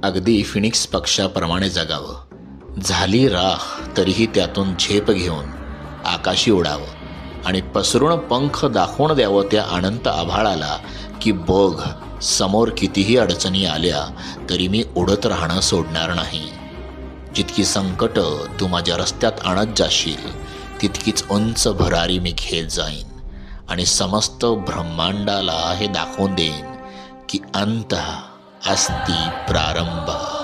अगदी फिनिक्स पक्षाप्रमाणे जगावं, झाली राख तरीही त्यातून झेप घेऊन आकाशी उडावं आणि पसरून पंख दाखवून द्यावं त्या अनंत आभाळाला की बघ, समोर कितीही अडचणी आल्या तरी मी उडत राहणं सोडणार नाही. जितकी संकट तू माझ्या रस्त्यात आणत जाशील तितकीच उंच भरारी मी घेत जाईन आणि समस्त ब्रह्मांडाला हे दाखवून देईन की अंत अस्ति प्रारंभ.